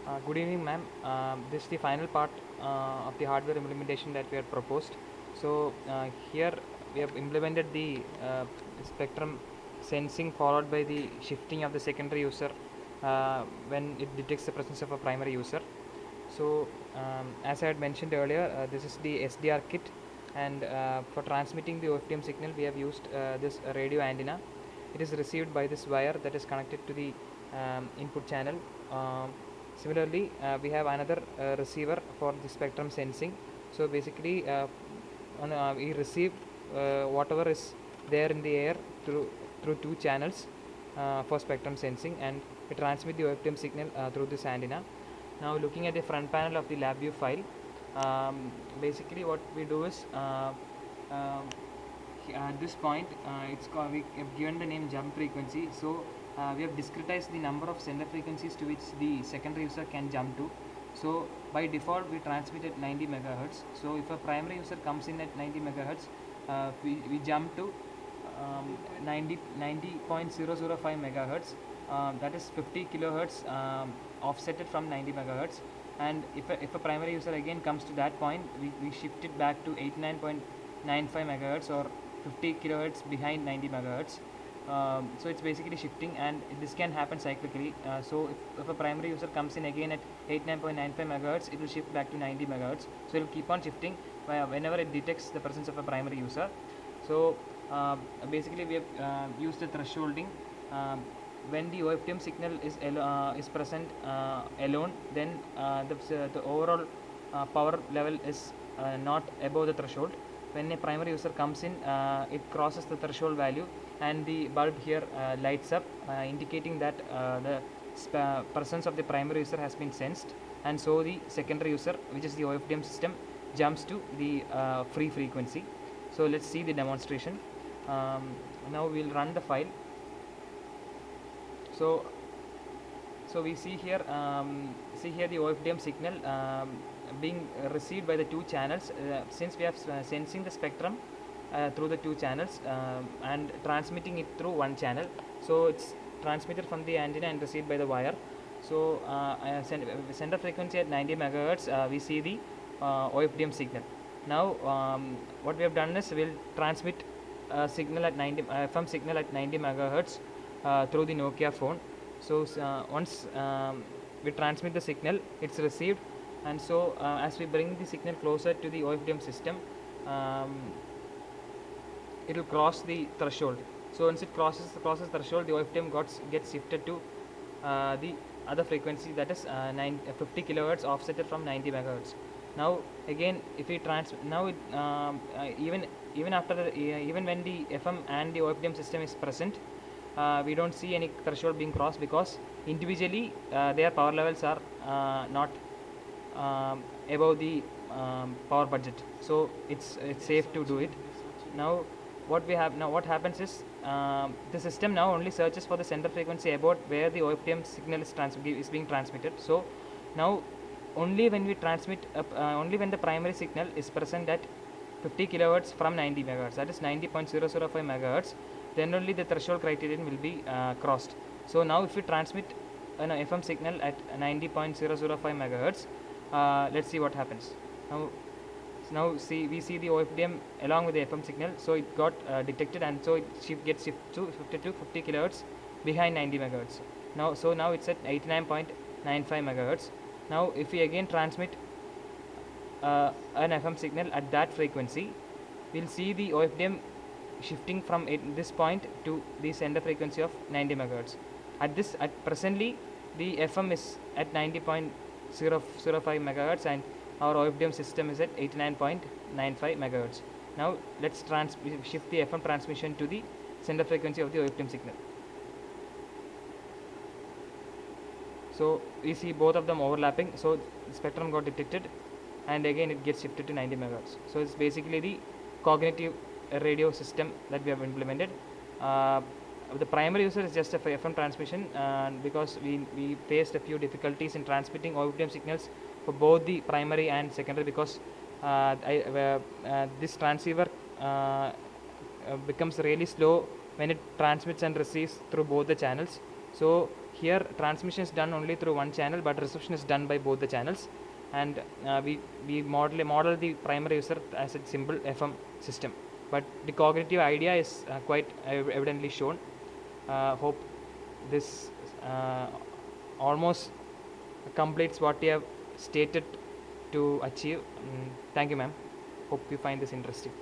Good evening, ma'am. This is the final part of the hardware implementation that we had proposed. So here we have implemented the spectrum sensing followed by the shifting of the secondary user when it detects the presence of a primary user. So as I had mentioned earlier, this is the SDR kit, and for transmitting the OFDM signal we have used this radio antenna. It is received by this wire that is connected to the input channel. Similarly, we have another receiver for the spectrum sensing. So basically, we receive whatever is there in the air through two channels for spectrum sensing, and we transmit the OFDM signal through this antenna. Now, looking at the front panel of the LabVIEW file, basically what we do is at this point, we have given the name jump frequency. So we have discretized the number of sender frequencies to which the secondary user can jump to. So by default, we transmit at 90 megahertz. So if a primary user comes in at 90 megahertz, we jump to 90.005 megahertz. That is 50 kilohertz offsetted from 90 megahertz. And if a primary user again comes to that point, we shift it back to 89.95 megahertz or 50 kilohertz behind 90 megahertz. So it's basically shifting, and this can happen cyclically. So if a primary user comes in again at 89.95 megahertz, it will shift back to 90 megahertz. So it will keep on shifting whenever it detects the presence of a primary user. So basically we have used the thresholding. When the OFDM signal is present alone, then the overall power level is not above the threshold. When a primary user comes in, it crosses the threshold value, and the bulb here lights up, indicating that the presence of the primary user has been sensed, and so the secondary user, which is the OFDM system, jumps to the free frequency. So let's see the demonstration. Now we'll run the file. So we see here the OFDM signal being received by the two channels, since we have sensing the spectrum through the two channels and transmitting it through one channel. So it's transmitted from the antenna and received by the wire. So sender frequency at 90 megahertz, we see the OFDM signal. Now what we have done is we'll transmit signal at 90 FM signal at 90 megahertz through the Nokia phone. So once we transmit the signal, it's received, and so as we bring the signal closer to the OFDM system, it will cross the threshold. So once it crosses threshold, the OFDM gets shifted to the other frequency, that is 50 kilohertz offsetted from 90 megahertz. Now again, if we now it, even after even when the FM and the OFDM system is present, we don't see any threshold being crossed, because individually their power levels are not above the power budget. So it's safe to do it. Now what happens is the system now only searches for the sender frequency about where the OFDM signal is being transmitted. So now only when we transmit only when the primary signal is present at 50 kilohertz from 90 megahertz, that is 90.005 megahertz, then only the threshold criterion will be crossed. So now if we transmit an FM signal at 90.005 megahertz, let's see what happens. Now we see the OFDM along with the FM signal. So it got detected, and so it gets shifted to 50 kilohertz behind 90 megahertz. Now it's at 89.95 megahertz. Now if we again transmit an FM signal at that frequency, we'll see the OFDM shifting from this point to the sender frequency of 90 megahertz. At presently, the FM is at 90.005 megahertz, and our OFDM system is at 89.95 megahertz. Now let's shift the FM transmission to the sender frequency of the OFDM signal. So we see both of them overlapping. So the spectrum got detected, and again it gets shifted to 90 megahertz. So it's basically the cognitive radio system that we have implemented. The primary user is just a FM transmission, because we faced a few difficulties in transmitting OFDM signals for both the primary and secondary, because this transceiver becomes really slow when it transmits and receives through both the channels. So here transmission is done only through one channel, but reception is done by both the channels, and we model the primary user as a simple FM system, but the cognitive idea is quite evidently shown. Hope this almost completes what we have stated to achieve. Thank you, ma'am. Hope you find this interesting.